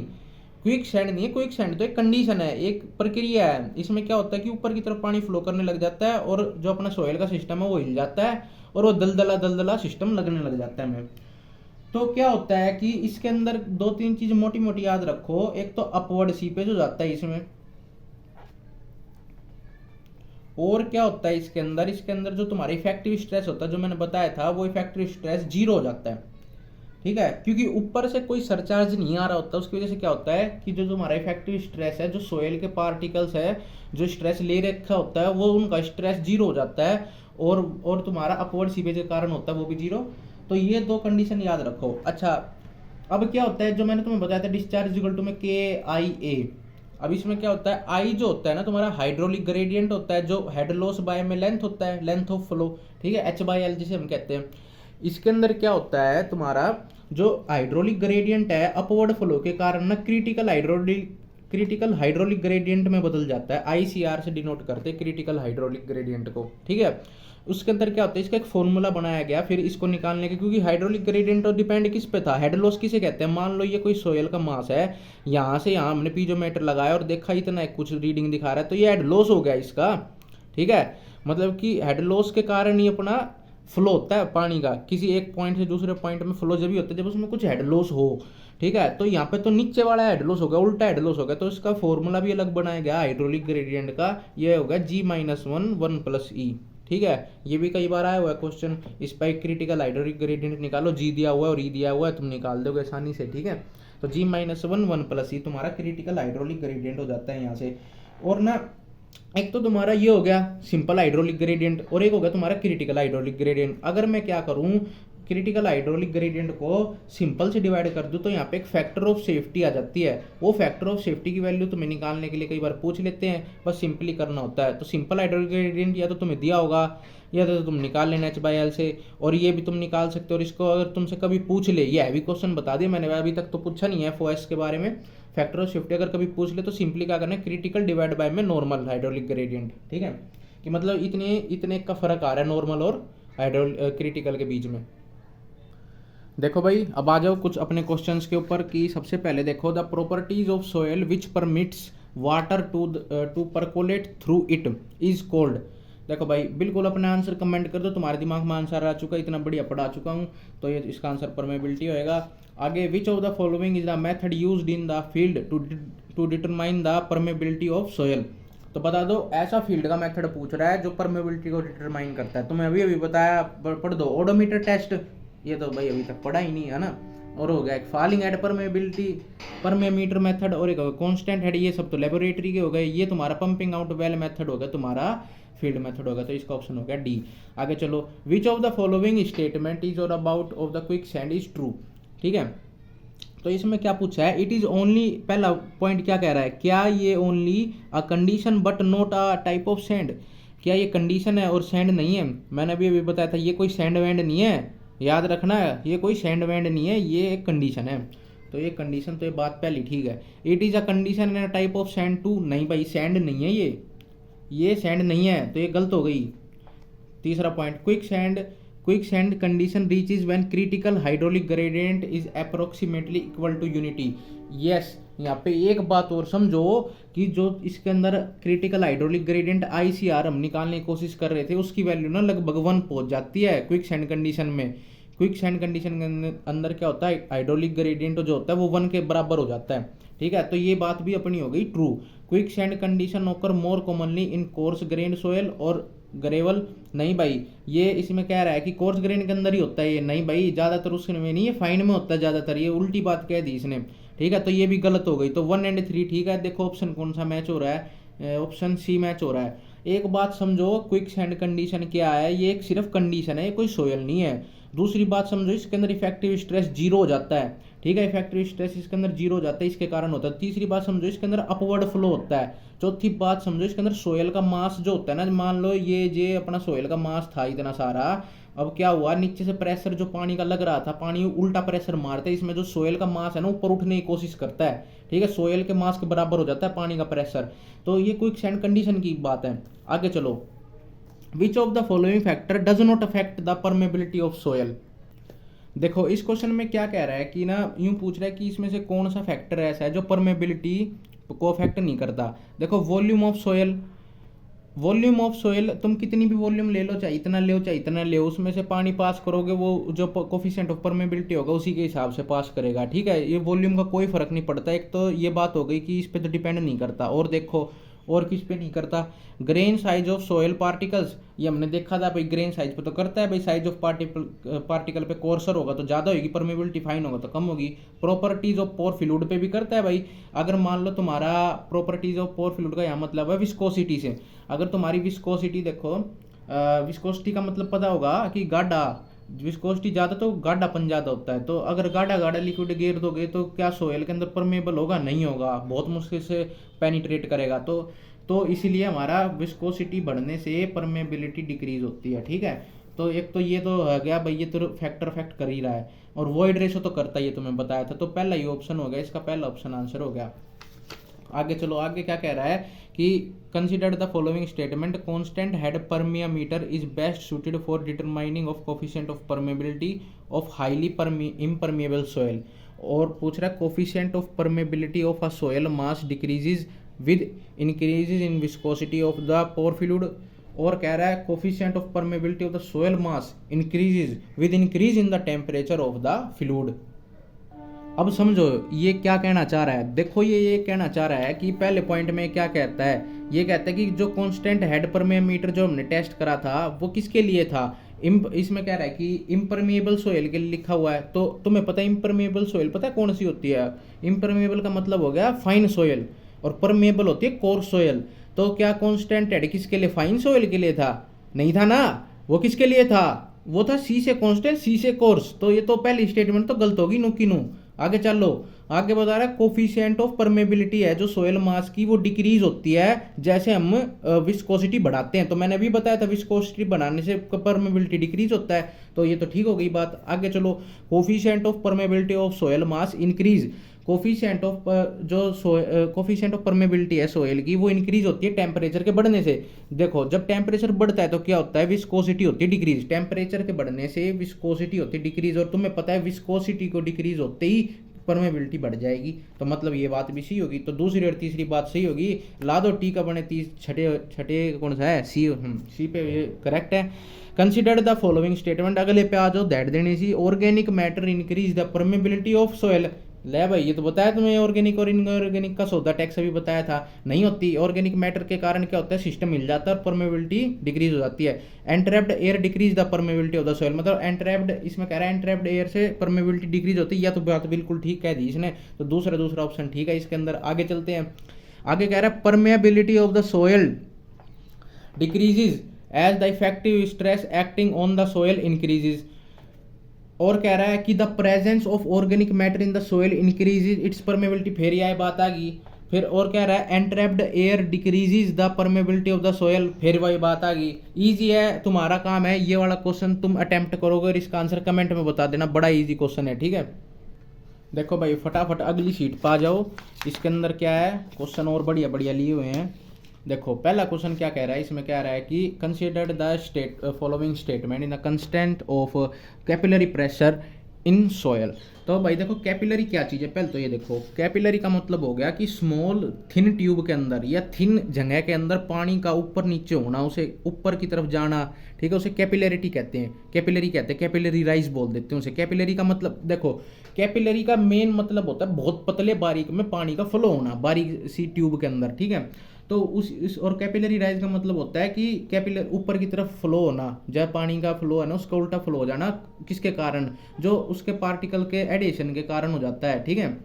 क्विक सैंड नहीं है। क्विक सैंड तो एक कंडीशन है, एक प्रक्रिया है। इसमें क्या होता है कि ऊपर की तरफ पानी फ्लो करने लग जाता है और जो अपना सोयल का सिस्टम है वो हिल जाता है और वो दलदला दलदला सिस्टम लगने लग जाता है हमें। तो क्या होता है कि इसके अंदर दो तीन चीज मोटी मोटी याद रखो। एक तो अपवर्ड सीपेज हो जाता है इसमें, और क्या होता है इसके अंदर जो तुम्हारा इफेक्टिव स्ट्रेस होता है, जो मैंने बताया था, वो इफेक्टिव स्ट्रेस 0 हो जाता है। ठीक है, क्योंकि ऊपर से कोई सरचार्ज नहीं आ रहा होता। उसकी वजह से क्या होता है कि जो तुम्हारा इफेक्टिव स्ट्रेस है, जो सोयल के पार्टिकल्स है जो स्ट्रेस ले रखा होता है, वो उनका स्ट्रेस 0 हो जाता है। और तुम्हारा अपवर्ड सीपेज के कारण होता है वो भी 0। तो ये दो कंडीशन याद रखो। अच्छा, अब क्या होता है, जो मैंने तुम्हें बताया था डिस्चार्ज इक्वल टू में KIA। अब इसमें क्या होता है, आई जो होता है ना तुम्हारा हाइड्रोलिक ग्रेडियंट होता है, जो हेड लॉस बाय में लेंथ होता है, लेंथ ऑफ फ्लो। ठीक है, H/L जिसे हम कहते हैं। इसके अंदर क्या होता है, तुम्हारा जो हाइड्रोलिक ग्रेडियंट है अपवर्ड फ्लो के कारण ना क्रिटिकल हाइड्रोलिक ग्रेडियंट में बदल जाता है। ICR से डिनोट करते हैं क्रिटिकल हाइड्रोलिक ग्रेडियंट को। ठीक है, उसके अंदर क्या होता है, इसका एक फॉर्मूला बनाया गया फिर इसको निकालने के, क्योंकि हाइड्रोलिक ग्रेडियंट तो डिपेंड किस पे था, हेड लॉस किसे कहते हैं। मान लो ये कोई सोयल का मास है, यहाँ से यहाँ हमने पीजोमीटर लगाया और देखा इतना कुछ रीडिंग दिखा रहा है, तो ये हेड लॉस हो गया इसका। ठीक है, मतलब कि हेड लॉस के कारण ही अपना फ्लो होता है पानी का, किसी एक पॉइंट से दूसरे पॉइंट में फ्लो जब भी होता है जब उसमें कुछ हेड लॉस हो। ठीक है, तो यहाँ पे तो नीचे वाला हेड लॉस हो गया, उल्टा हेड लॉस हो गया, तो इसका फॉर्मूला भी अलग बनाया गया हाइड्रोलिक ग्रेडियंट का। ये होगा G-1 + E। ठीक है, ये भी कई बार आया हुआ है क्वेश्चन, इस पर क्रिटिकल हाइड्रोलिक ग्रेडियंट निकालो, G दिया हुआ है और E दिया हुआ है, तुम निकाल दोगे आसानी से। ठीक है, तो G-1 + E तुम्हारा क्रिटिकल हाइड्रोलिक ग्रेडियंट हो जाता है यहाँ से। और ना एक तो तुम्हारा ये हो गया सिंपल हाइड्रोलिक ग्रेडियंट, और एक हो गया तुम्हारा क्रिटिकल हाइड्रोलिक ग्रेडियंट। अगर मैं क्या करूं, क्रिटिकल हाइड्रोलिक ग्रेडियंट को सिंपल से डिवाइड कर दूं, तो यहाँ पे एक फैक्टर ऑफ सेफ्टी आ जाती है। वो फैक्टर ऑफ सेफ्टी की वैल्यू तुम्हें निकालने के लिए कई बार पूछ लेते हैं, बस सिंपली करना होता है। तो सिंपल हाइड्रोलिक ग्रेडियंट या तो तुम्हें दिया होगा या तो तुम निकाल लेना H/L से, और ये भी तुम निकाल सकते हो। और इसको अगर तुमसे कभी पूछ ले, ये हैवी क्वेश्चन बता दिया मैंने, अभी तक तो पूछा नहीं है FOS के बारे में, फैक्टर ऑफ सेफ्टी अगर कभी पूछ ले तो सिंपली क्या करना है, क्रिटिकल डिवाइड बाय में नॉर्मल हाइड्रोलिक ग्रेडियंट। ठीक है, कि मतलब इतने इतने का फर्क आ रहा है नॉर्मल और क्रिटिकल के बीच में। देखो भाई, अब आ जाओ कुछ अपने क्वेश्चंस के ऊपर कि सबसे पहले देखो, the properties of soil which permits water to percolate through it is called. देखो भाई, बिल्कुल अपना आंसर कमेंट कर दो, तुम्हारे दिमाग में आंसर आ चुका है, इतना बढ़िया पढ़ा चुका हूँ, तो ये इसका आंसर परमेबिलिटी होएगा। आगे, which of the following is the method used in the field to determine the permeability of soil. तो बता दो ऐसा फील्ड का मेथड पूछ रहा है जो परमेबिलिटी को डिटरमाइन करता है। तुम्हें अभी बताया, पढ़ दो, ओडोमीटर टेस्ट, ये तो भाई अभी तक पढ़ा ही नहीं है ना। और हो गया एक फॉलिंग हेड परमेबिलिटी, परमेमीटर मेथड, और एक कांस्टेंट हेड, ये सब तो लेबोरेटरी के हो गए। ये तुम्हारा पंपिंग आउट वेल मेथड होगा, तुम्हारा फील्ड मेथड होगा, तो इसका ऑप्शन हो गया D। आगे चलो, which of the following statement is और about of the quick sand is true. ठीक है, तो इसमें क्या पूछा है, इट इज ओनली, पहला पॉइंट क्या कह रहा है, क्या ये only a condition but not a type of sand. क्या ये कंडीशन है और सैंड नहीं है। मैंने अभी बताया था ये कोई सैंड वैंड नहीं है, याद रखना है, ये कोई सैंड वैंड नहीं है, ये एक कंडीशन है। तो ये कंडीशन, तो ये बात पहली ठीक है। It is a condition and type of sand too, नहीं भाई सैंड नहीं है ये सैंड नहीं है, तो ये गलत हो गई। तीसरा point, quick sand condition reaches when critical hydraulic gradient is approximately equal to unity. Yes, यहाँ पे एक बात और समझो कि जो इसके अंदर क्रिटिकल हाइड्रोलिक ग्रेडियंट ICR हम निकालने की कोशिश कर रहे थे, उसकी वैल्यू ना लगभग 1 पहुंच जाती है क्विक सैंड कंडीशन में। क्विक सैंड कंडीशन के अंदर क्या होता है, हाइड्रोलिक ग्रेडियंट जो होता है वो 1 के बराबर हो जाता है, ठीक है। तो ये बात भी अपनी हो गई ट्रू। क्विक सैंड कंडीशन ओकर more commonly in coarse grain soil और ग्रेवल, नहीं भाई ये इसमें कह रहा है कि कोर्स ग्रेन के अंदर ही होता है ये, नहीं भाई ज़्यादातर उसमें नहीं है, फाइन में होता है ज़्यादातर, ये उल्टी बात कह दी इसने, ठीक है। तो ये भी गलत हो गई। तो 1 और 3 ठीक है। देखो ऑप्शन कौन सा मैच हो रहा है, ऑप्शन सी मैच हो रहा है। एक बात समझो, क्विक सैंड कंडीशन क्या है, ये एक सिर्फ कंडीशन है, ये कोई सोयल नहीं है। दूसरी बात समझो, इसके अंदर इफेक्टिव स्ट्रेस 0 हो जाता है, ठीक है, इफेक्टिव स्ट्रेस इसके अंदर 0 हो जाता है, इसके कारण होता है। तीसरी बात समझो, इसके अंदर अपवर्ड फ्लो होता है। चौथी बात समझो, इसके अंदर सोयल का मास जो होता है ना, मान लो ये अपना सोयल का मास था इतना सारा, अब क्या हुआ, नीचे से प्रेशर जो पानी का लग रहा था, पानी उल्टा प्रेशर मारता है, इसमें जो सोयल का मास है ना ऊपर उठने की कोशिश करता है, ठीक है, सोयल के मास के बराबर हो जाता है पानी का प्रेशर। तो ये क्विक सैंड कंडीशन की बात है। आगे चलो, which of the following factor does not affect the permeability of soil. देखो इस क्वेश्चन में क्या कह रहा है कि ना, यूं पूछ रहा है कि इसमें से कौन सा फैक्टर ऐसा है जो परमेबिलिटी को अफेक्ट नहीं करता। देखो वॉल्यूम ऑफ सोयल तुम कितनी भी वॉल्यूम ले लो, चाहे इतना ले चाहे इतना ले, उसमें से पानी पास करोगे, वो जो कोफिशिएंट ऑफ परमेबिलिटी होगा उसी के हिसाब से पास करेगा, ठीक है। ये वॉल्यूम का कोई फर्क नहीं पड़ता। एक तो ये बात हो गई कि इस पे तो डिपेंड नहीं करता। और देखो और किस पे नहीं करता, grain size of soil particles, ये हमने देखा था भाई, ग्रेन साइज पे तो करता है भाई, साइज ऑफ पार्टिकल पे कोर्सर होगा तो ज़्यादा होगी, परमेबिलिटी फाइन होगा तो कम होगी। प्रॉपर्टीज ऑफ पोर फ्लूइड पे भी करता है भाई। अगर मान लो तुम्हारा प्रॉपर्टीज ऑफ पोर फ्लूइड का यहाँ मतलब है विस्कोसिटी से, अगर तुम्हारी विस्कोसिटी देखो, विस्कोसिटी का मतलब पता होगा कि गाढ़ा, विस्कोसिटी ज़्यादा तो गाढ़ापन ज़्यादा होता है। तो अगर गाढ़ा लिक्विड गेर दोगे तो क्या सोयल के अंदर परमेबल होगा, नहीं होगा, बहुत मुश्किल से पेनिट्रेट करेगा। तो इसीलिए हमारा विस्कोसिटी बढ़ने से परमेबिलिटी डिक्रीज होती है, ठीक है। तो एक तो ये तो हो गया भाई, ये तो फैक्ट कर ही रहा है, और वॉइड रेशो तो करता ही है, तुम्हें बताया था। तो पहला ये ऑप्शन हो गया, इसका पहला ऑप्शन आंसर हो गया। आगे चलो, आगे क्या कह रहा है कि consider the following statement, constant head permeameter is best suited for determining of coefficient of permeability of highly impermeable soil. और पूछ रहा है coefficient of permeability of a soil mass decreases with increases in viscosity of the pore fluid. और कह रहा है coefficient of permeability of the soil mass increases with increase in the temperature of the fluid. अब समझो ये क्या कहना चाह रहा है। देखो ये कहना चाह रहा है कि पहले पॉइंट में क्या कहता है, ये कहता है कि जो कांस्टेंट हेड परमेमीटर जो हमने टेस्ट करा था वो किसके लिए था, इसमें कह रहा है कि इम्परमिएबल सोयल के लिए लिखा हुआ है। तो तुम्हें पता है इम्परमिएबल सोयल पता है कौन सी होती है, इम्परमिएबल का मतलब हो गया फाइन सोयल, और परमिएबल होती है कोर्स सोयल। तो क्या कांस्टेंट हेड किसके लिए, फाइन सोयल के लिए था, नहीं था ना, वो किसके लिए था, वो था सी से कांस्टेंट सी से कोर्स। तो ये तो पहली स्टेटमेंट तो गलत होगी, नो की नो। आगे चलो, आगे बता रहा है कोफिशिएंट ऑफ परमेबिलिटी है जो सोयल मास की, वो डिक्रीज होती है जैसे हम विस्कोसिटी बढ़ाते हैं। तो मैंने अभी बताया था विस्कोसिटी बढ़ाने से परमेबिलिटी डिक्रीज होता है, तो ये तो ठीक हो गई बात। आगे चलो, coefficient of permeability of soil mass increase, coefficient of coefficient of permeability है सोयल की, वो इंक्रीज होती है टेम्परेचर के बढ़ने से। देखो जब टेम्परेचर बढ़ता है तो क्या होता है, विस्कोसिटी होती है डिक्रीज, टेम्परेचर के बढ़ने से विस्कोसिटी होती है डिक्रीज, और तुम्हें पता है विस्कोसिटी को डिक्रीज होते ही परमेबिलिटी बढ़ जाएगी। तो मतलब ये बात भी सही होगी। तो दूसरी और तीसरी बात सही होगी। ला दो टी का बने छठे कौन सा है, सी पे ये करेक्ट है। कंसिडर द फॉलोइंग स्टेटमेंट, अगले पे आ जाओ, दैट देनी सी, organic matter increase the permeability of soil. ले भाई ये तो बताया तुम्हें, ऑर्गेनिक और इनऑर्गेनिक का सौदा टैक्स अभी बताया था, नहीं होती। ऑर्गेनिक मैटर के कारण क्या होता है, सिस्टम हिल जाता है और परमेबिलिटी डिक्रीज हो जाती है। Entrapped air decrease the permeability of the soil, मतलब एंट्रैप्ड, इसमें कह रहा है एंट्रैप्ड एयर से परमेबिलिटी डिक्रीज होती है, या तो बात बिल्कुल ठीक कह दी इसने। तो दूसरा ऑप्शन ठीक है इसके अंदर। आगे चलते हैं, आगे कह रहा है permeability of the soil decreases as the effective stress acting on the soil increases. और कह रहा है कि the presence of organic matter in the soil increases its permeability. फिर यह बात आ गई, फिर और कह रहा है entrapped air decreases the permeability of the soil. फिर वही बात आ गई, ईजी है, तुम्हारा काम है ये वाला क्वेश्चन तुम अटेम्प्ट करोगे और इसका आंसर कमेंट में बता देना, बड़ा ईजी क्वेश्चन है, ठीक है। देखो भाई फटाफट अगली शीट पर आ जाओ, इसके अंदर क्या है क्वेश्चन और बढ़िया बढ़िया लिए हुए हैं। देखो पहला क्वेश्चन क्या कह रहा है, इसमें कह रहा है कि consider the state following statement in the constant of capillary pressure in soil. तो भाई देखो कैपिलरी क्या चीज़ है, पहले तो ये देखो कैपिलरी का मतलब हो गया कि स्मॉल थिन ट्यूब के अंदर या थिन जगह के अंदर पानी का ऊपर नीचे होना, उसे ऊपर की तरफ जाना, ठीक है, उसे कैपिलरिटी कहते हैं, कैपिलरी कहते हैं, कैपिलरी राइज बोल देते हैं उसे। कैपिलरी का मतलब देखो, कैपिलरी का मेन मतलब होता है बहुत पतले बारीक में पानी का फ्लो होना बारीक सी ट्यूब के अंदर, ठीक है। तो उस और कैपिलरी राइज का मतलब होता है कि कैपिलर ऊपर की तरफ फ्लो होना, जब पानी का फ्लो है ना उसका उल्टा फ्लो हो जाना, किसके कारण, जो उसके पार्टिकल के एडिशन के कारण हो जाता है, ठीक है।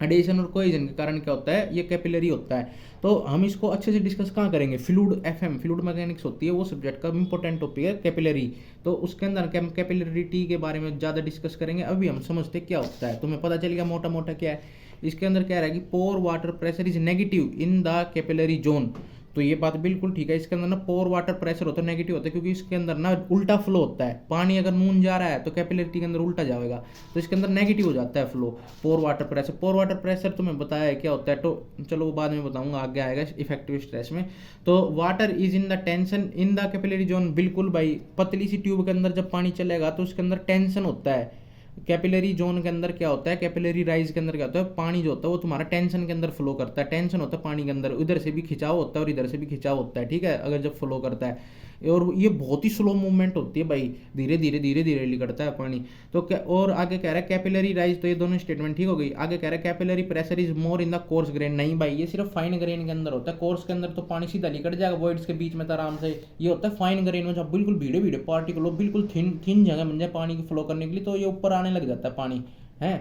एडिशन और कोहेजन के कारण क्या होता है, ये कैपिलरी होता है। तो हम इसको अच्छे से डिस्कस कहाँ करेंगे, फ्लूइड एफएम फ्लूइड मैकेनिक्स होती है वो सब्जेक्ट का इंपॉर्टेंट टॉपिक है कैपिलरी। तो उसके अंदर कैपिलरिटी के बारे में ज़्यादा डिस्कस करेंगे। अभी हम समझते क्या होता है, तुम्हें पता चल गया मोटा मोटा क्या है। इसके अंदर कह रहा है कि pore water pressure is negative in the capillary zone. तो ये बात बिल्कुल ठीक है, इसके अंदर ना पोर वाटर प्रेशर होता है नेगेटिव होता है, क्योंकि इसके अंदर ना उल्टा फ्लो होता है, पानी अगर नून जा रहा है तो कैपिलरिटी के अंदर उल्टा जाएगा, तो इसके अंदर नेगेटिव हो जाता है फ्लो। पोर वाटर प्रेशर, पोर वाटर प्रेशर तुम्हें बताया है क्या होता है, तो चलो वो बाद में बताऊंगा, आगे आएगा इफेक्टिव स्ट्रेस में। तो water is in the tension in the capillary zone, बिल्कुल भाई, पतली सी ट्यूब के अंदर जब पानी चलेगा तो उसके अंदर टेंशन होता है। कैपिलरी जोन के अंदर क्या होता है, कैपिलरी राइज के अंदर क्या होता है, पानी जो होता है वो तुम्हारा टेंशन के अंदर फ्लो करता है, टेंशन होता है पानी के अंदर, उधर से भी खिंचाव होता है और इधर से भी खिंचाव होता है, ठीक है, अगर जब फ्लो करता है। और ये बहुत ही स्लो मूवमेंट होती है भाई, धीरे धीरे निकलता है पानी। तो क्या, और आगे कह रहा है कैपिलरी राइज, तो ये दोनों स्टेटमेंट ठीक हो गई। आगे कह रहा है capillary pressure is more in the coarse grain, नहीं भाई ये सिर्फ फाइन ग्रेन के अंदर होता है, कोर्स के अंदर तो पानी सीधा निकल जाएगा वॉइड्स के बीच में तो आराम से। ये होता है फाइन ग्रेन में, जब बिल्कुल भीड़े भीड़े पार्टिकल हो, बिल्कुल थिन थिन जगह बन जाए पानी की फ्लो करने के लिए, तो ये ऊपर आने लग जाता है पानी है,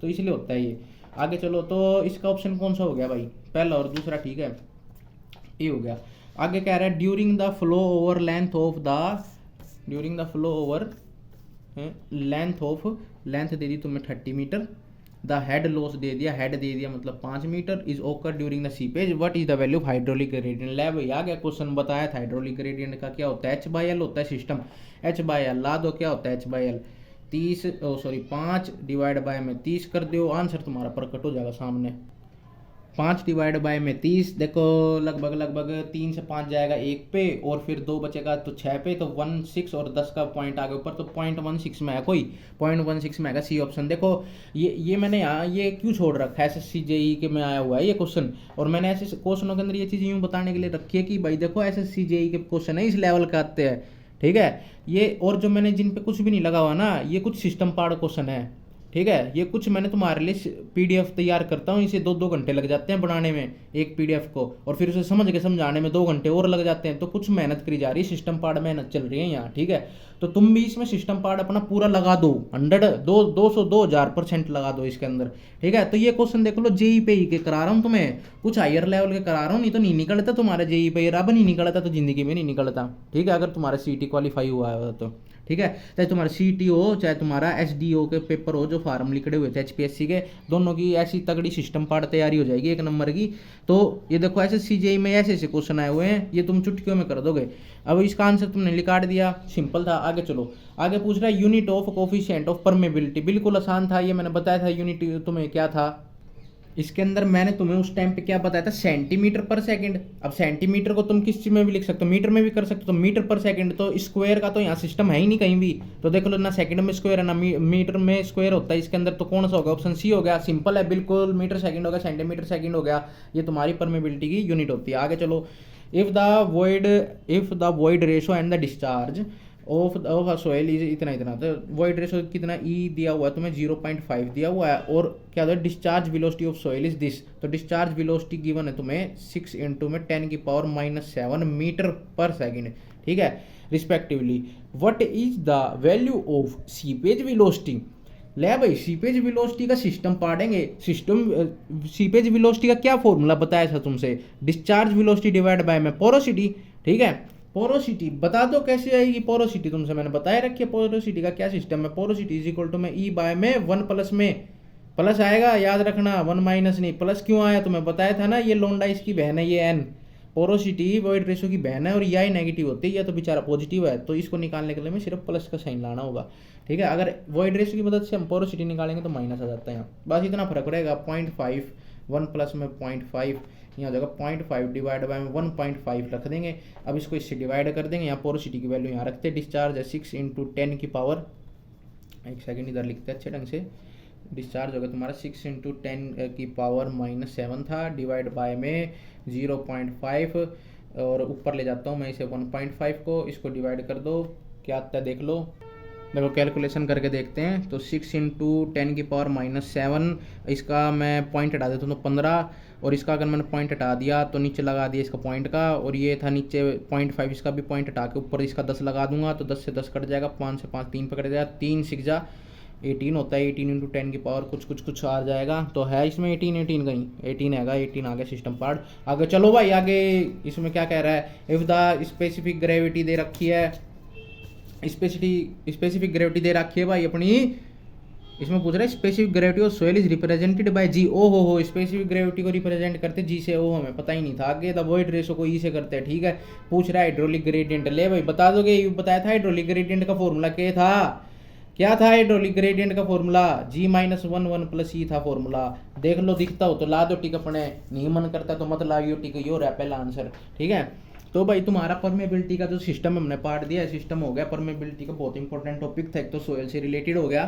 तो इसलिए होता है ये। आगे चलो, तो इसका ऑप्शन कौन सा हो गया भाई, पहला और दूसरा, ठीक है, ये हो गया। आगे कह रहा है during the flow over length of the, during the flow over length of, length दे दी तुम्हें 30 मीटर, द हेड लॉस दे दिया, हेड दे दिया मतलब 5 metre, is occur during the seepage, what is the value of hydraulic gradient. ले भाई आ गया क्वेश्चन, बताया था हाइड्रोलिक ग्रेडियंट का क्या होता है, H/L होता है सिस्टम, H/L ला दो, क्या होता है H/L 5 डिवाइड बाय में 30 कर दो, आंसर तुम्हारा प्रकट हो जाएगा सामने। 5 डिवाइड बाय में 30, देखो लगभग 3 से 5 जाएगा 1 पे, और फिर 2 बचेगा तो 6 पे, तो 16 और 10 का पॉइंट आगे ऊपर, तो 0.16 में है, कोई 0.16 में आएगा सी ऑप्शन। देखो ये मैंने यहाँ ये क्यों छोड़ रखा है, SSC JEE के में आया हुआ है ये क्वेश्चन, और मैंने ऐसे क्वेश्चनों के अंदर ये चीज़ यूँ बताने के लिए रखी है कि भाई देखो SSC JEE के क्वेश्चन है इस लेवल के आते हैं, ठीक है ये। और जो मैंने जिन पे कुछ भी नहीं लगा हुआ ना, ये कुछ सिस्टम पार्ट क्वेश्चन है, ठीक है, ये कुछ मैंने तुम्हारे लिए PDF तैयार करता हूँ, इसे 2-2 घंटे लग जाते हैं बनाने में एक PDF को, और फिर उसे समझ के समझाने में 2 घंटे और लग जाते हैं, तो कुछ मेहनत करी जा रही है, सिस्टम पार्ट मेहनत चल रही है यहाँ, ठीक है। तो तुम भी इसमें सिस्टम पार्ट अपना पूरा लगा दो, 200-2000% लगा दो इसके अंदर, ठीक है। तो ये क्वेश्चन देख लो, JEE पे ही के करा रहा हूँ तुम्हें, कुछ हायर लेवल के करा रहा हूँ, नहीं तो नहीं निकलता तुम्हारा JEE पे, रब नहीं निकलता तो जिंदगी में नहीं निकलता, ठीक है, अगर तुम्हारा CT क्वालिफाई हुआ है तो, ठीक है। चाहे तुम्हारा CT हो, चाहे तुम्हारा SDO के पेपर हो, जो फार्म लिखड़े हुए थे HPSC के, दोनों की ऐसी तगड़ी सिस्टम पार्ट तैयारी हो जाएगी 1 नंबर की। तो ये देखो SSC JEE में ऐसे ऐसे क्वेश्चन आए हुए हैं, ये तुम चुटकियों में कर दोगे। अब इसका आंसर तुमने निकाल दिया, सिंपल था। आगे चलो, आगे पूछ रहा है unit of coefficient of permeability, बिल्कुल आसान था, ये मैंने बताया था यूनिट तुम्हें क्या था। इसके अंदर मैंने तुम्हें उस टाइम पे क्या बताया था, सेंटीमीटर पर सेकंड। अब सेंटीमीटर को तुम किस चीज में भी लिख सकते हो, मीटर में भी कर सकते हो, तो मीटर पर सेकंड, तो स्क्वायर का तो यहाँ सिस्टम है ही नहीं कहीं भी, तो देख लो ना सेकंड में स्क्वायर है ना मीटर में स्क्वायर होता है इसके अंदर, तो कौन सा होगा, ऑप्शन सी हो गया, सिंपल है बिल्कुल, मीटर सेकंड हो गया, सेंटीमीटर सेकंड हो गया, ये तुम्हारी परमेबिलिटी की यूनिट होती है। आगे चलो, if the void ratio and the discharge of soil is इतना, तो वॉइड रेशो कितना E दिया हुआ है तुम्हें, 0.5 दिया हुआ है, और क्या होता है discharge velocity of soil is this, तो डिस्चार्ज वेलोसिटी गिवन है तुम्हें 6 × में 10⁻⁻7 मीटर पर सेकंड, ठीक है, respectively. What is the value of seepage velocity, ले भाई सीपेज वेलोसिटी का सिस्टम पढ़ेंगे, सीपेज वेलोसिटी का क्या फॉर्मूला बताया था तुमसे, डिस्चार्ज वेलोसिटी डिवाइड बाय में पोरोसिटी, ठीक है। पोरोसिटी बता दो कैसे आएगी पोरोसिटी, तुमसे मैंने बताया रखी है पोरोसिटी का क्या सिस्टम है, पोरोसिटी इज इक्वल टू में E/में 1 प्लस में प्लस आएगा, याद रखना, वन माइनस नहीं। प्लस क्यों आया, तुम्हें बताया था ना, ये लोंडा इसकी बहन है, ये एन पोरोसिटी वॉइड रेशो की बहन है, और यह नेगेटिव होती है, या तो बेचारा पॉजिटिव है, तो इसको निकालने के लिए में सिर्फ प्लस का साइन लाना होगा, ठीक है। अगर वॉइड रेशो की मदद से हम पोरोसिटी निकालेंगे तो माइनस आ जाता है यहाँ, बस इतना फर्क रहेगा। 0.5 1 प्लस में 0.5 यहाँ हो जाएगा 0.5 डिवाइड बाय 1.5 रख देंगे। अब इसको इससे डिवाइड कर देंगे, यहाँ पोरोसिटी की वैल्यू यहाँ रखते हैं, डिस्चार्ज है 6 × 10 की पावर, एक सेकंड इधर लिखते हैं अच्छे ढंग से, डिस्चार्ज हो गया तुम्हारा 6 × 10 की पावर -7 था, डिवाइड बाय में 0.5, और ऊपर ले जाता हूँ मैं इसे 1.5 को, इसको डिवाइड कर दो, क्या आता है देख लो। देखो कैलकुलेशन करके देखते हैं, तो 6 × 10 की पावर -7, इसका मैं पॉइंट हटा देता हूँ तो 15, और इसका अगर मैंने पॉइंट हटा दिया तो नीचे लगा दिया इसका पॉइंट का, और ये था नीचे 0.5, इसका भी पॉइंट हटा के ऊपर इसका 10 लगा दूंगा, तो 10 से 10 कट जाएगा, 5 से 5 3 पकड़ जाएगा, 3 6 जा 18 होता है, 18 × 10 की पावर कुछ आ जाएगा, तो है इसमें 18 कहीं 18 हैगा, 18 आ गया सिस्टम पार्ट। आगे चलो भाई, आगे इसमें क्या कह रहा है, इफ द स्पेसिफिक ग्रेविटी दे रखी है, स्पेसिफिक ग्रेविटी दे रखी है भाई अपनी, इसमें पूछ रहा है specific gravity of soil is represented by G. ओ हो, स्पेसिफिक ग्रेविटी को रिप्रेजेंट करते जी से, ओ हमें पता ही नहीं था। आगे द वॉइड रेशो को ई से करते हैं, ठीक है। पूछ रहा है हाइड्रोलिक ग्रेडियंट, ले भाई बता दोगे, ये बताया था हाइड्रोलिक ग्रेडियंट का फॉर्मूला क्या था हाइड्रोलिक ग्रेडियंट का फॉर्मूला, G-1 1 + E था फॉर्मूला, देख लो, दिखता हो तो ला दो टिक, अपने नहीं मन करता तो मत लाइयो टिक, ये हो रहा है पहला आंसर, ठीक है। तो भाई तुम्हारा परमेबिलिटी का जो सिस्टम हमने पार्ट दिया है, सिस्टम हो गया परमेबिलिटी का, बहुत इंपॉर्टेंट टॉपिक था, एक तो सोयल से रिलेटेड हो गया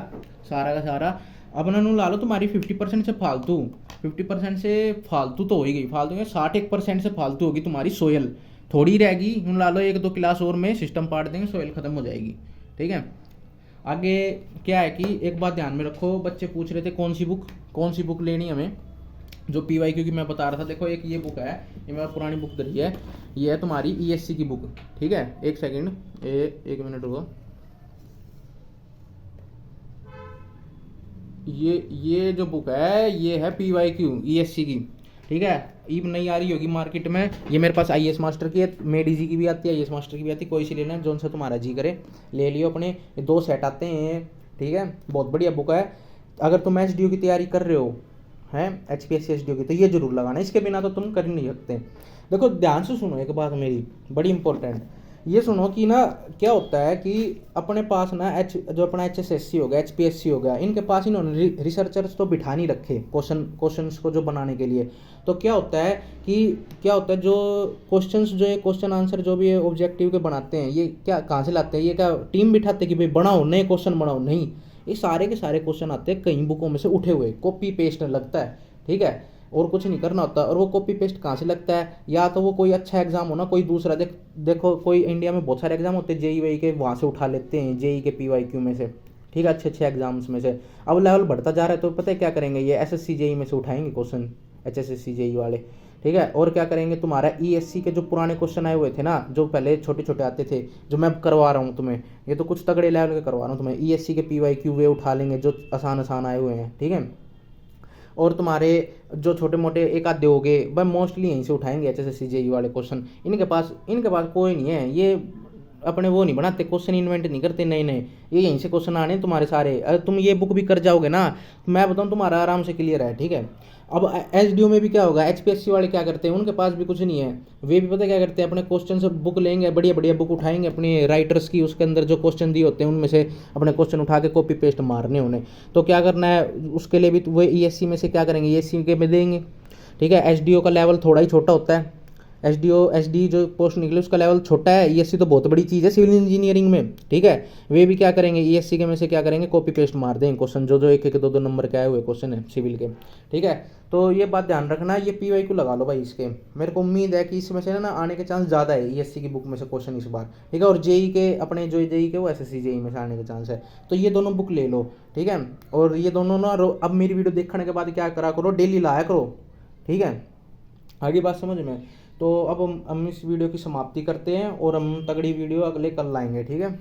सारा का सारा। अब ना ला लो तुम्हारी 50% से फालतू, 50% से फालतू तो हो ही गई, फालतू में 61% से फालतू होगी तुम्हारी सोयल, थोड़ी रहेगी, ला लो 1-2 क्लास और में सिस्टम पार्ट देंगे, सोयल खत्म हो जाएगी, ठीक है। आगे क्या है कि एक बात ध्यान में रखो, बच्चे पूछ रहे थे कौन सी बुक लेनी हमें, जो PYQ की मैं बता रहा था। देखो एक ये बुक है, ये मेरा पुरानी बुक धरी है, ये है तुम्हारी ESC की बुक, ठीक है। एक सेकंड, एक मिनट रुको, ये जो बुक है ये है PYQ ESC की, ठीक है। ईब नहीं आ रही होगी मार्केट में, ये मेरे पास IAS मास्टर की है, मेडीजी की भी आती है, IAS मास्टर की भी आती है, कोई सी लेना जो सा तुम्हारा जी करे ले लियो अपने, ये 2 सेट आते हैं, ठीक है। बहुत बढ़िया बुक है, अगर तुम HDO की तैयारी कर रहे हो हैं, HPSC HDO की, तो ये जरूर लगाना, इसके बिना तो तुम कर ही नहीं सकते। देखो ध्यान से सुनो एक बात मेरी बड़ी इंपॉर्टेंट, ये सुनो कि ना क्या होता है कि अपने पास ना जो अपना HSSC हो गया, HPSC हो गया, इनके पास इन्होंने रिसर्चर्स तो बिठा नहीं रखे क्वेश्चंस को जो बनाने के लिए। तो क्या होता है जो क्वेश्चंस जो है, क्वेश्चन आंसर जो भी है ऑब्जेक्टिव के बनाते हैं, ये क्या कहाँ से लाते हैं, ये क्या टीम बिठाते हैं कि भाई बनाओ नए क्वेश्चन बनाओ, नहीं, ये सारे के सारे क्वेश्चन आते हैं कई बुकों में से उठे हुए, कॉपी पेस्ट लगता है, ठीक है, और कुछ नहीं करना होता। और वो कॉपी पेस्ट कहाँ से लगता है, या तो वो कोई अच्छा एग्जाम हो ना, कोई दूसरा, देखो कोई इंडिया में बहुत सारे एग्जाम होते हैं, JEE के वहाँ से उठा लेते हैं, JEE के PYQ में से, ठीक है, अच्छे एग्जाम्स में से। अब लेवल बढ़ता जा रहा है तो पता है क्या करेंगे, ये SSC JEE में से उठाएंगे क्वेश्चन, HSSC JEE वाले, ठीक है। और क्या करेंगे, तुम्हारा ESC के जो पुराने क्वेश्चन आए हुए थे ना, जो पहले छोटे छोटे आते थे, जो मैं करवा रहा हूँ तुम्हें, ये तो कुछ तगड़े लेवल के करवा रहा हूँ तुम्हें, ESC के PYQ वे उठा लेंगे जो आसान आए हुए हैं, ठीक है। और तुम्हारे जो छोटे मोटे एक आधे हो गए भाई, मोस्टली यहीं से उठाएंगे HSSC JEE वाले क्वेश्चन, इनके पास कोई नहीं है, ये अपने वो नहीं बनाते, क्वेश्चन इन्वेंट नहीं करते नए, ये यहीं से क्वेश्चन आने तुम्हारे सारे। अगर तुम ये बुक भी कर जाओगे ना, मैं बताऊँ तुम्हारा आराम से क्लियर है, ठीक है। अब HDO में भी क्या होगा, HPSC वाले क्या करते हैं, उनके पास भी कुछ नहीं है, वे भी पता क्या करते हैं, अपने क्वेश्चन से बुक लेंगे, बढ़िया बुक उठाएंगे अपनी राइटर्स की, उसके अंदर जो क्वेश्चन दिए होते हैं उनमें से अपने क्वेश्चन उठा के कॉपी पेस्ट मारने उन्हें। तो क्या करना है उसके लिए भी, वो ESC में से क्या करेंगे, ESC के में देंगे, ठीक है। HDO का लेवल थोड़ा ही छोटा होता है, SD जो पोस्ट निकले उसका लेवल छोटा है, ESC तो बहुत बड़ी चीज़ है सिविल इंजीनियरिंग में, ठीक है। वे भी क्या करेंगे, ESC के में से क्या करेंगे, कॉपी पेस्ट मार देंगे क्वेश्चन, जो 1-1 2-2 नंबर के आए हुए क्वेश्चन है सिविल के, ठीक है। तो ये बात ध्यान रखना, ये PYQ लगा लो भाई इसके, मेरे को उम्मीद है कि इसमें से ना आने के चांस ज़्यादा है ESC की बुक में से क्वेश्चन इस बार, ठीक है। और JEE के अपने जो JEE के वो SSC JEE में से आने के चांस है, तो ये दोनों बुक ले लो, ठीक है। और ये दोनों ना अब मेरी वीडियो देखने के बाद क्या करा करो, डेली लाया करो, ठीक है। आगे बात समझ में। तो अब हम इस वीडियो की समाप्ति करते हैं, और हम तगड़ी वीडियो अगले कल लाएंगे, ठीक है।